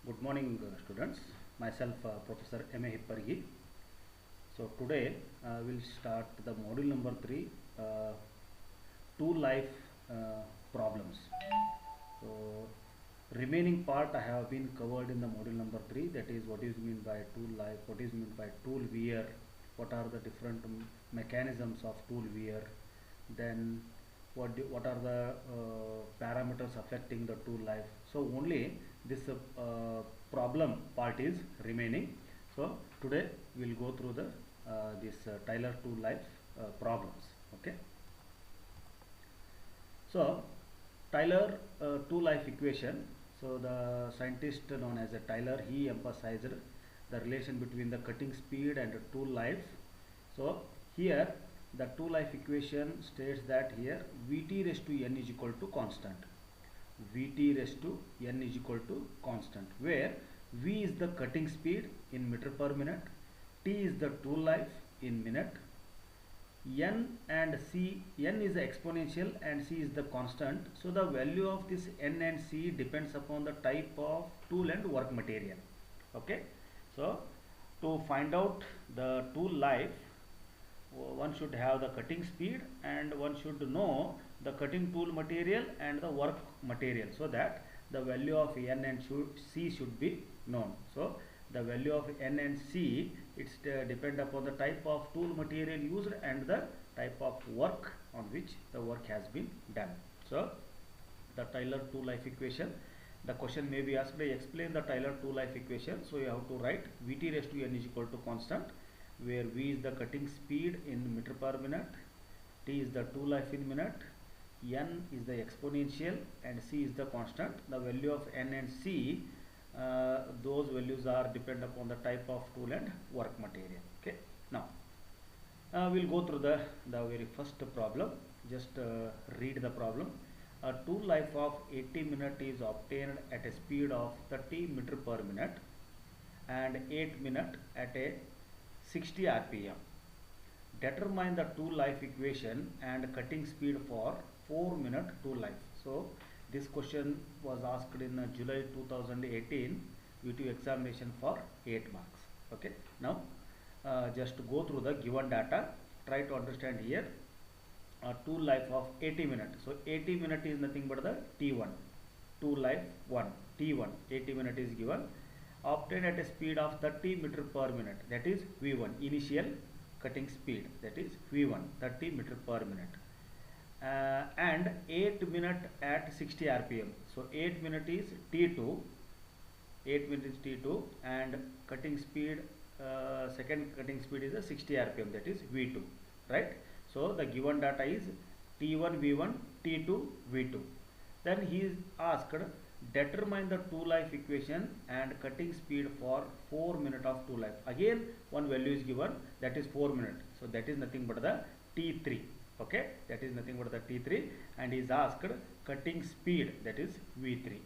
Good morning, students. Myself, Professor M.A. Hippargi. So today we'll start the module number 3, two life problems. So remaining part I have been covered in the module number 3, that is what is meant by tool life, what is meant by tool wear, what are the different mechanisms of tool wear, then what are the parameters affecting the tool life. So only this problem part is remaining. So today we will go through the this Taylor tool life problems. Okay. So Taylor tool life equation. So the scientist known as Taylor, he emphasized the relation between the cutting speed and the tool life. So here the tool life equation states that here Vt raised to n is equal to constant. Vt raised to n is equal to constant, where V is the cutting speed in meter per minute, T is the tool life in minute, n and c, n is the exponential and c is the constant. So the value of this n and c depends upon the type of tool and work material. Okay. So to find out the tool life, one should have the cutting speed and one should know the cutting tool material and the work material, so that the value of n and c should be known. So the value of n and c, it's depend upon the type of tool material used and the type of work on which the work has been done. So the Taylor tool life equation, the question may be asked, explain the Taylor tool life equation. So you have to write Vt raised to n is equal to constant, where V is the cutting speed in meter per minute, T is the tool life in minute, n is the exponential and c is the constant. The value of n and c, those values are depend upon the type of tool and work material. Okay. Now we'll go through the very first problem. Just read the problem. A tool life of 80 minutes is obtained at a speed of 30 meter per minute and 8 minutes at a 60 rpm. Determine the tool life equation and cutting speed for 4-minute tool life. So this question was asked in July 2018 VTU examination for 8 marks. Okay. Now just go through the given data, try to understand here. A tool life of 80 minutes. So 80 minutes is nothing but the T1, tool life 1, T1, 80 minutes is given, obtained at a speed of 30 meter per minute, that is V1, initial cutting speed, that is V1, 30 meter per minute, and 8 minutes at 60 rpm. So 8 minutes is T2, 8 minutes is T2, and cutting speed, second cutting speed is a 60 rpm, that is V2, right? So the given data is T1 V1, T2 V2. Then he is asked, determine the tool life equation and cutting speed for 4 minutes of tool life. Again one value is given, that is 4 minutes. So that is nothing but the T3. Okay, that is nothing but the T3, and he is asked cutting speed, that is V3.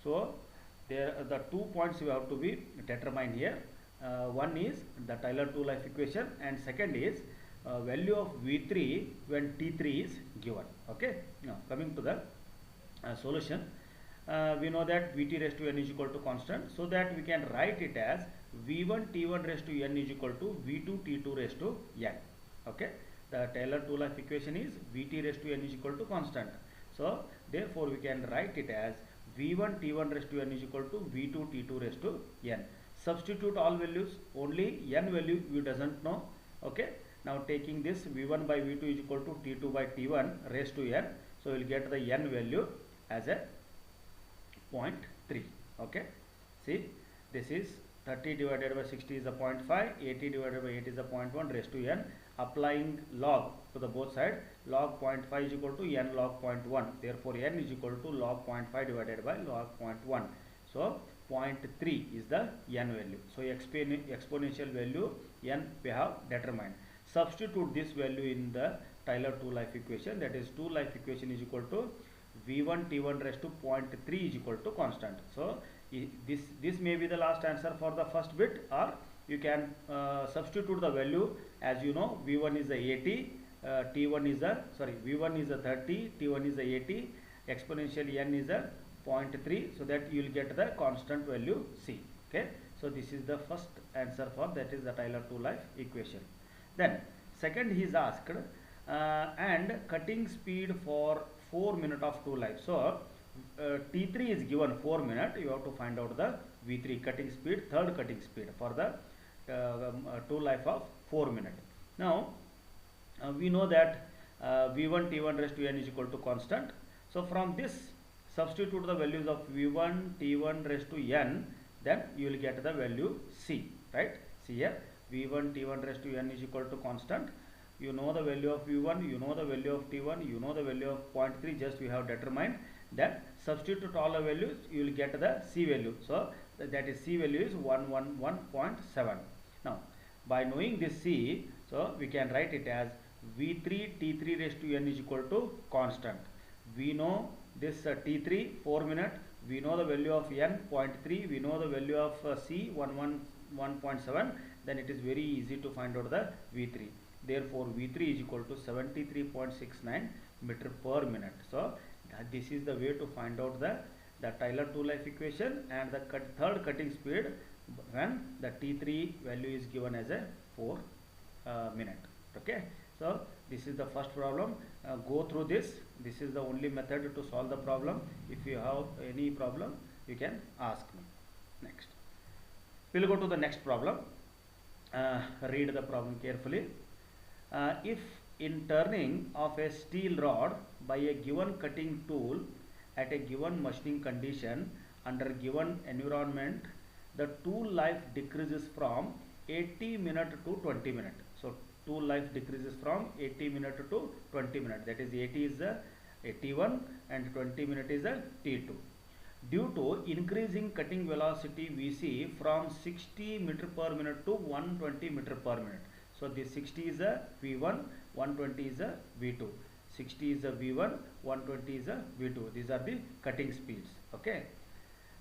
So there are the 2 points you have to be determined here. One is the Taylor tool life equation, and second is value of V3 when T3 is given. Okay. Now coming to the solution, we know that Vt raised to n is equal to constant, so that we can write it as V1 T1 raised to n is equal to V2 T2 raised to n. Okay. The Taylor tool life equation is Vt raised to n is equal to constant. So therefore we can write it as V1 T1 raised to n is equal to V2 T2 raised to n. Substitute all values, only n value you doesn't know. Okay. Now taking this V1 by V2 is equal to T2 by T1 raised to n. So we will get the n value as a 0.3. Okay. See, this is 30 divided by 60 is a 0.5, 80 divided by 8 is a 0.1 raised to n. Applying log to the both side, log 0.5 is equal to n log 0.1. Therefore n is equal to log 0.5 divided by log 0.1. So 0.3 is the n value. So exponential value n we have determined. Substitute this value in the Taylor tool life equation, that is tool life equation is equal to V1 T1 raised to 0.3 is equal to constant. So this may be the last answer for the first bit, or you can substitute the value. As you know, V1 is a 80, T1 is a V1 is a 30, T1 is a 80, exponential n is a 0.3, so that you will get the constant value C. Okay, so this is the first answer for that, is the Taylor two-life equation. Then second he is asked, and cutting speed for 4 minutes of two life. So T3 is given 4 minutes, you have to find out the V3 cutting speed, third cutting speed for the two life of 4 minutes. Now we know that V1 T1 raised to n is equal to constant. So from this substitute the values of V1 T1 raised to n, then you will get the value C, right? See here, V1 T1 raised to n is equal to constant. You know the value of V1, you know the value of T1, you know the value of 0.3, just we have determined. Then substitute all the values, you will get the C value. So that is C value is 111.7. Now by knowing this C, so we can write it as V3 T3 raised to n is equal to constant. We know this T3 4 minutes, we know the value of n 0.3, we know the value of C 111.7, then it is very easy to find out the V3. Therefore V3 is equal to 73.69 meter per minute. So this is the way to find out the Taylor two-life equation and the third cutting speed when the T3 value is given as a 4 minute. Okay, so this is the first problem. Go through this. This is the only method to solve the problem. If you have any problem, you can ask me. Next, we'll go to the next problem. Read the problem carefully. If in turning of a steel rod by a given cutting tool at a given machining condition under given environment, the tool life decreases from 80 minutes to 20 minutes. So tool life decreases from 80 minutes to 20 minutes. That is 80 is a T1 and 20 minutes is a T2. Due to increasing cutting velocity VC from 60 meter per minute to 120 meter per minute. So this 60 is a V1, 120 is a V2. 60 is a V1, 120 is a V2. These are the cutting speeds. Okay.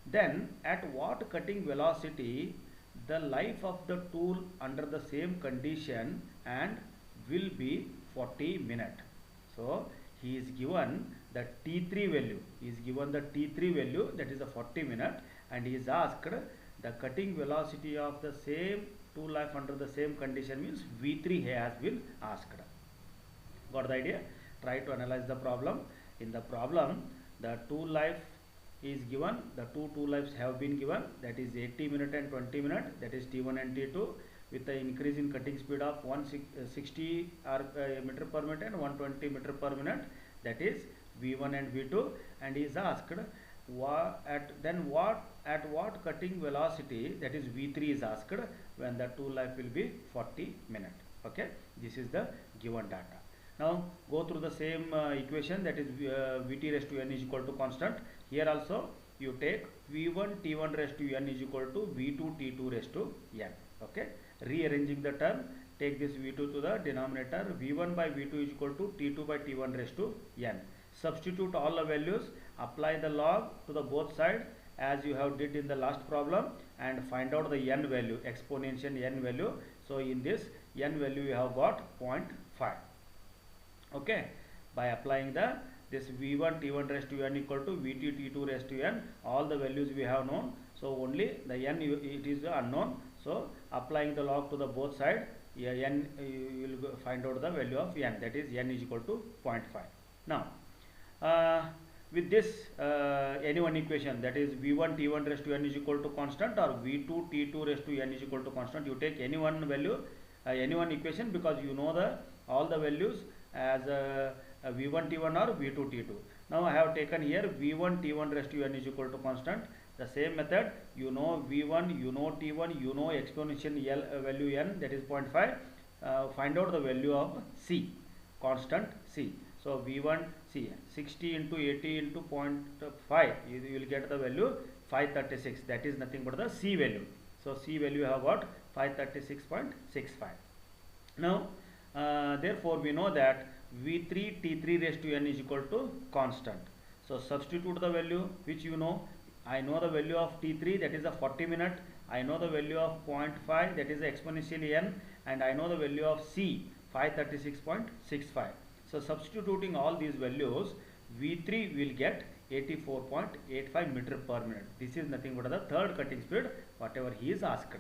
Then at what cutting velocity the life of the tool under the same condition and will be 40 minutes. So he is given the T3 value. He is given the T3 value, that is a 40 minutes, and he is asked the cutting velocity of the same tool life under the same condition, means V3 has been asked. Got the idea? Try to analyze the problem. In the problem, the tool life is given, the two tool lives have been given, that is 80 minutes and 20 minutes, that is T1 and T2, with the increase in cutting speed of 160 meter per minute and 120 meter per minute, that is V1 and V2, and is asked at what cutting velocity, that is V3 is asked, when the tool life will be 40 minutes. Okay, this is the given data. Now go through the same equation, that is Vt raised to n is equal to constant. Here also you take V1 T1 raised to n is equal to V2 T2 raised to n. Okay, rearranging the term, take this V2 to the denominator, V1 by V2 is equal to T2 by T1 raised to n. Substitute all the values, apply the log to the both sides as you have did in the last problem, and find out the n value, exponential n value. So in this n value you have got 0.5. Okay, by applying this V1 T1 raised to n equal to Vt T2 raised to n, all the values we have known, so only the n it is unknown. So applying the log to the both side, n you will find out the value of n, that is n is equal to 0.5. Now with this any one equation, that is V1 T1 raised to n is equal to constant or V2 T2 raised to n is equal to constant, you take any one value, any one equation, because you know the all the values as V1 T1 or V2 T2. Now I have taken here V1 T1 raised to n is equal to constant. The same method, you know V1, you know T1, you know exponential value n, that is 0.5. Find out the value of C, constant C. So V1, C, 60 into 80 into 0.5, you will get the value 536. That is nothing but the C value. So C value you have got 536.65. Now therefore we know that V3 T3 raised to n is equal to constant. So substitute the value which you know. I know the value of T3, that is a 40 minute. I know the value of 0.5, that is exponentially n, and I know the value of C, 536.65. So substituting all these values, V3 will get 84.85 meter per minute. This is nothing but the third cutting speed, whatever he is asked.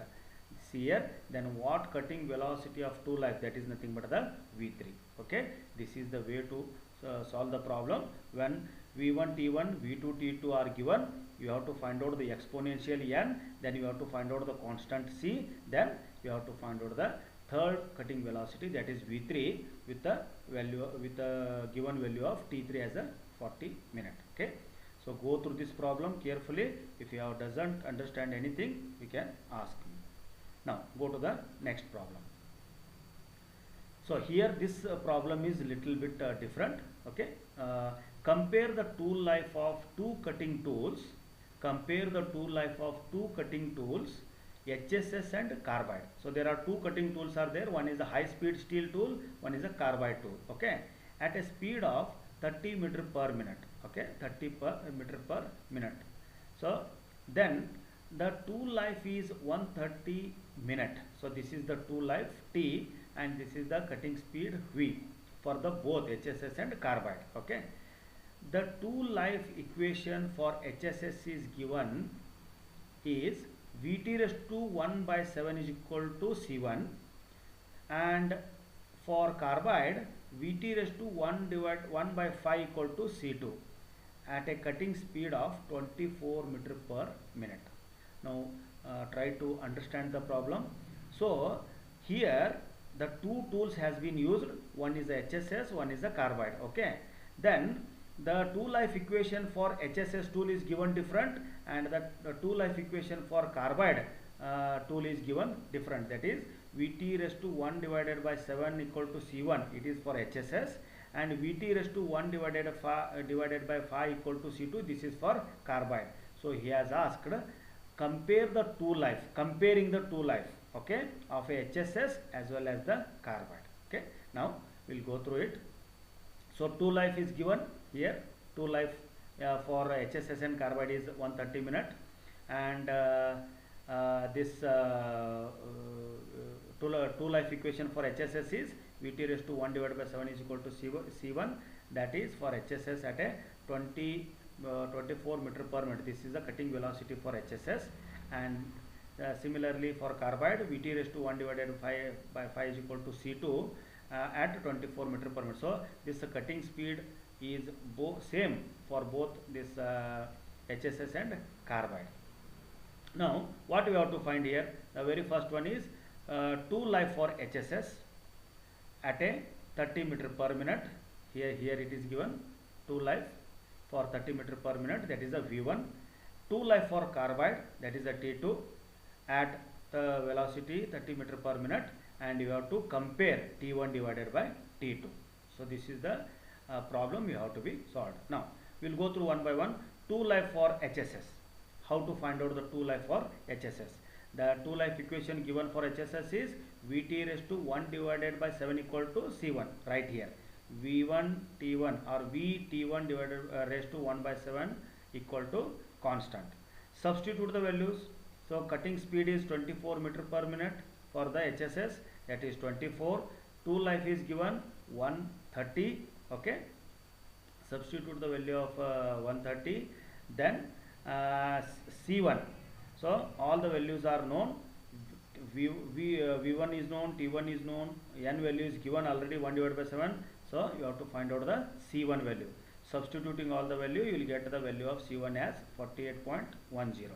Here, then what cutting velocity of two life, that is nothing but the V3. Okay, this is the way to solve the problem. When V1 T1, V2 T2 are given, you have to find out the exponential n, then you have to find out the constant c, then you have to find out the third cutting velocity, that is V3, with the value, with the given value of T3 as a 40 minute. Okay, so go through this problem carefully. If you have doesn't understand anything, you can ask me. Now go to the next problem. So here this problem is little bit different. Okay, compare the tool life of two cutting tools. Compare the tool life of two cutting tools, HSS and carbide. So there are two cutting tools are there. One is a high speed steel tool, one is a carbide tool. Okay, at a speed of 30 meter per minute. Okay, 30 meter per minute. So then the tool life is 130 minute. So this is the tool life T and this is the cutting speed V for the both HSS and carbide. Okay, the tool life equation for HSS is given is Vt raised to 1 by 7 is equal to C1, and for carbide Vt raised to 1 by 5 equal to C2 at a cutting speed of 24 meter per minute. Now try to understand the problem. So here the two tools has been used, one is the HSS, one is the carbide. Okay, then the tool life equation for HSS tool is given different, and the tool life equation for carbide tool is given different, that is Vt raised to 1 divided by 7 equal to C1, it is for HSS, and Vt raised to 1 divided by 5 equal to C2, this is for carbide. So he has asked, compare the tool life, comparing the tool life, okay, of a HSS as well as the carbide. Okay, now we'll go through it. So tool life is given here. Tool life for HSS and carbide is 130 minute, and this tool life equation for HSS is Vt raised to 1 divided by 7 is equal to C1, that is for HSS at a 24 meter per minute. This is the cutting velocity for HSS, and similarly for carbide Vt raised to 1 divided by 5 is equal to C2 at 24 meter per minute. So this cutting speed is same for both this HSS and carbide. Now what we have to find here, the very first one is tool life for HSS at a 30 meter per minute. Here it is given tool life for 30 meter per minute, that is a V1. Tool life for carbide, that is a T2 at the velocity 30 meter per minute, and you have to compare T1 divided by T2. So this is the problem you have to be solved. Now we will go through one by one. Tool life for HSS. How to find out the tool life for HSS? The tool life equation given for HSS is Vt raised to 1 divided by 7 equal to C1, right here. V1 T1 or V T1 divided raised to 1 by 7 equal to constant. Substitute the values. So cutting speed is 24 meter per minute for the HSS, that is 24. Tool life is given 130. Okay, substitute the value of 130, then C1. So all the values are known. V1 is known, T1 is known, n value is given already 1 divided by 7. So you have to find out the C1 value. Substituting all the value, you will get the value of C1 as 48.10.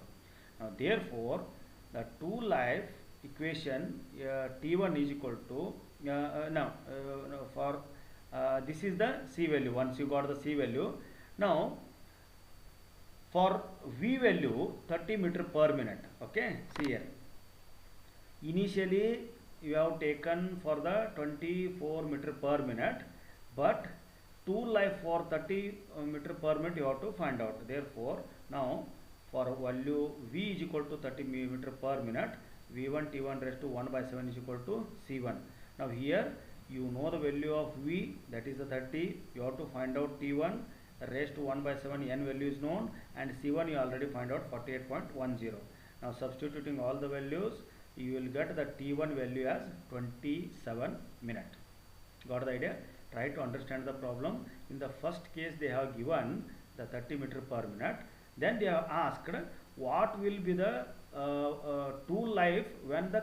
Now therefore the tool life equation T1 is equal to for this is the C value. Once you got the C value, now for V value 30 meter per minute. Okay, see here. Initially you have taken for the 24 meter per minute, but tool life for 30 meter per minute you have to find out. Therefore now for value V is equal to 30 meter per minute, V1 T1 raised to 1 by 7 is equal to C1. Now here you know the value of V, that is the 30. You have to find out T1 raised to 1 by 7, n value is known, and C1 you already find out 48.10. Now substituting all the values, you will get the T1 value as 27 minutes. Got the idea? Try to understand the problem. In the first case they have given the 30 meter per minute. Then they have asked what will be the tool life when the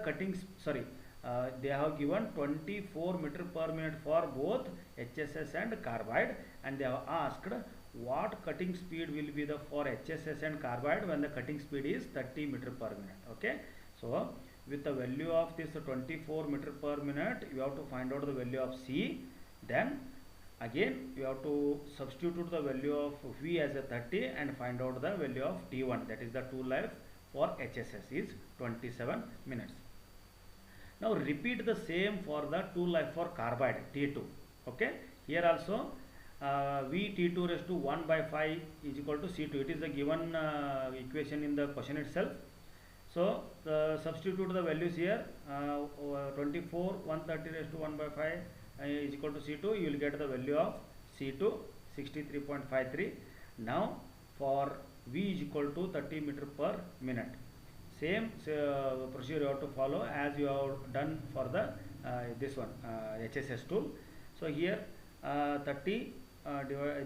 they have given 24 meter per minute for both HSS and carbide, and they have asked what cutting speed will be the for HSS and carbide when the cutting speed is 30 meter per minute. Okay, so with the value of this 24 meter per minute, you have to find out the value of C. Then again you have to substitute the value of V as a 30 and find out the value of T1, that is the tool life for HSS is 27 minutes. Now repeat the same for the tool life for carbide T2. Okay, here also V T2 raised to 1 by 5 is equal to C2. It is the given equation in the question itself. So substitute the values here, 24 130 raised to 1 by 5 is equal to C2. You will get the value of C2 63.53. Now for V is equal to 30 meter per minute. Same procedure you have to follow as you have done for the this one HSS tool. So here 30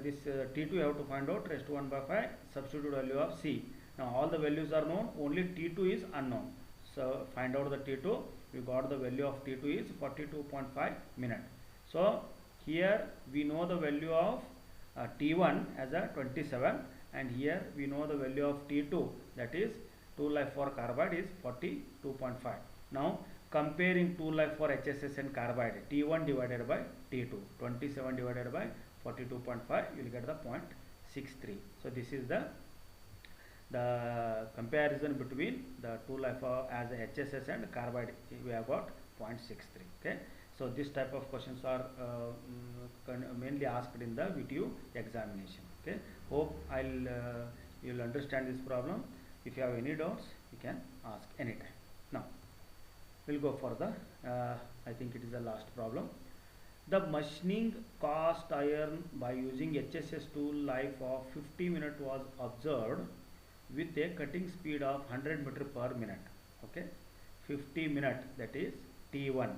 this T2 you have to find out raised to 1 by 5, substitute value of C. Now all the values are known, only T2 is unknown. So find out the T2. We got the value of T2 is 42.5 minute. So here we know the value of T1 as a 27, and here we know the value of T2, that is tool life for carbide is 42.5. Now comparing tool life for HSS and carbide, T1 divided by T2, 27 divided by 42.5, you will get the 0.63. So this is the comparison between the tool life as a HSS and carbide. We have got 0.63. Okay, so this type of questions are mainly asked in the VTU examination. Okay, hope you'll understand this problem. If you have any doubts, you can ask anytime. Now we'll go for the I think it is the last problem. The machining cast iron by using HSS tool life of 50 minutes was observed with a cutting speed of 100 meter per minute. Okay, 50 minute, that is T1.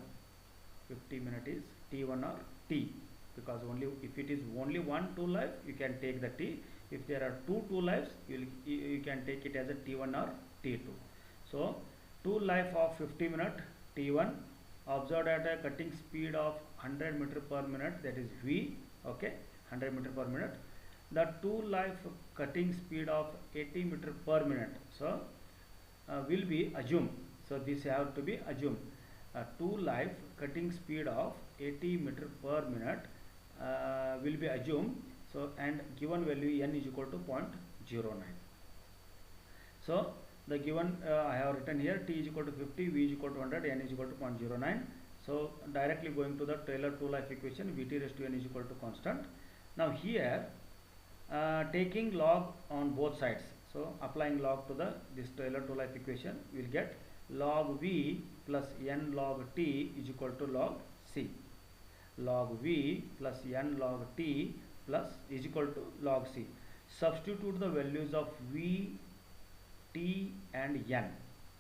50 minute is T1 or T, because only if it is only one tool life you can take the T. If there are two tool lives, you can take it as a T1 or T2. So tool life of 50 minute T1 observed at a cutting speed of 100 meter per minute, that is V. Okay, 100 meter per minute. The tool life cutting speed of 80 meter per minute. So will be assumed. So this have to be assumed. Tool life cutting speed of 80 meter per minute will be assumed. So and given value n is equal to 0.09. So the given I have written here T is equal to 50, V is equal to 100, n is equal to 0.09. So directly going to the Taylor tool life equation, Vt raised to n is equal to constant. Now here taking log on both sides, so applying log to this Taylor tool life equation, we will get log V plus n log T is equal to log C. Log V plus n log T plus is equal to log C. Substitute the values of V, T and n.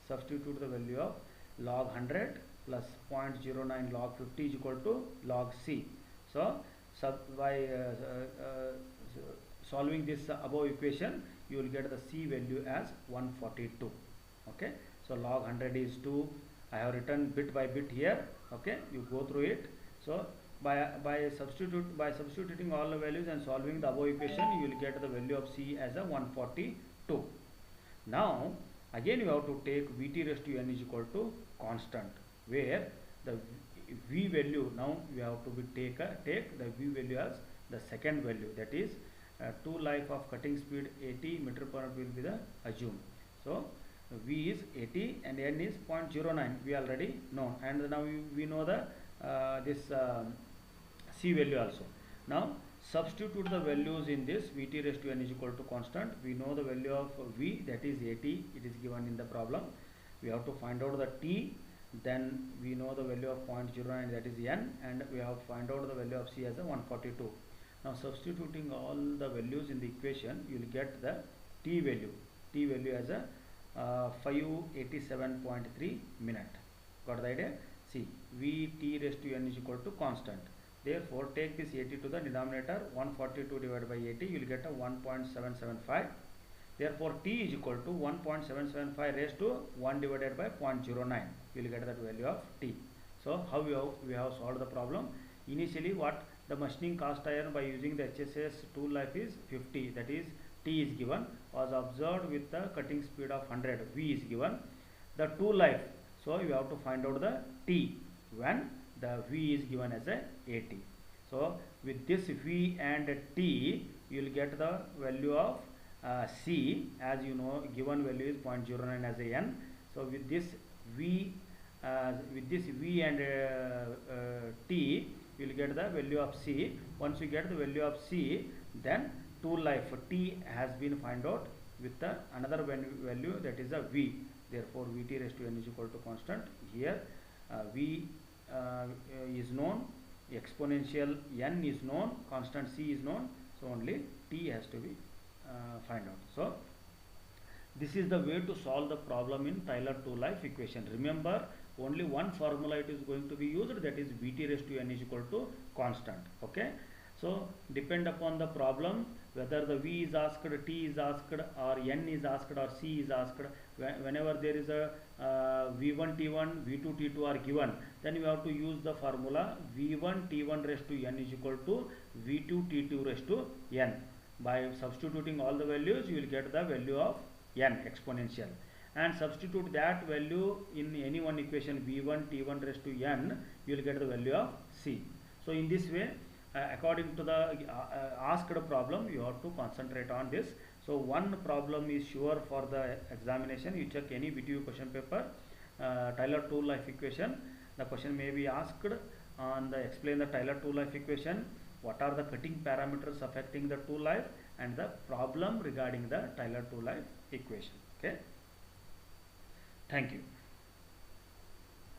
Substitute the value of log 100 plus 0.09 log 50 is equal to log C. So by solving this above equation, you will get the C value as 142. Okay, so log 100 is 2. I have written bit by bit here. Okay, you go through it. So by substituting all the values and solving the above equation, you will get the value of C as a 142. Now again you have to take Vt raised to n is equal to constant, where the V value, now we have to take the V value as the second value, that is tool life of cutting speed 80 meter per minute will be the assumed. So V is 80 and n is 0.09, we already know, and now we know the this C value also. Now substitute the values in this. Vt raised to n is equal to constant. We know the value of V, that is 80, it is given in the problem. We have to find out the T, then we know the value of 0.09, that is n, and we have to find out the value of C as a 142. Now substituting all the values in the equation, you will get the T value as a 587.3 minute. Got the idea? See, Vt raised to n is equal to constant. Therefore, take this 80 to the denominator. 142 divided by 80, you will get a 1.775. Therefore, t is equal to 1.775 raised to 1 divided by 0.09. You will get that value of t. So, how we have solved the problem? Initially, what the machining cast iron by using the HSS tool life is 50. That is, t is given, was observed with the cutting speed of 100. V is given. The tool life. So, you have to find out the t when the V is given as a 80. So, with this V and T, you will get the value of C, as you know, given value is 0.09 as a N. So, with this V and T, you will get the value of C. Once you get the value of C, then tool life T has been found out with the another value, that is a V. Therefore, Vt raised to N is equal to constant. Here V is known, exponential N is known, constant C is known, so only T has to be find out. So, this is the way to solve the problem in Taylor two-life equation. Remember, only one formula it is going to be used, that is Vt raised to N is equal to constant. Okay. So, depend upon the problem, whether the V is asked, T is asked, or N is asked, or C is asked. Whenever there is a V1 T1, V2 T2 are given, then you have to use the formula V1 T1 raised to N is equal to V2 T2 raised to N. By substituting all the values, you will get the value of N exponential, and substitute that value in any one equation V1 T1 raised to N, you will get the value of C. So, in this way, according to the asked problem, you have to concentrate on this. So, one problem is sure for the examination. You check any VTU question paper, Taylor two-life equation. The question may be asked on the explain the Taylor two-life equation. What are the cutting parameters affecting the two-life, and the problem regarding the Taylor two-life equation. Okay. Thank you.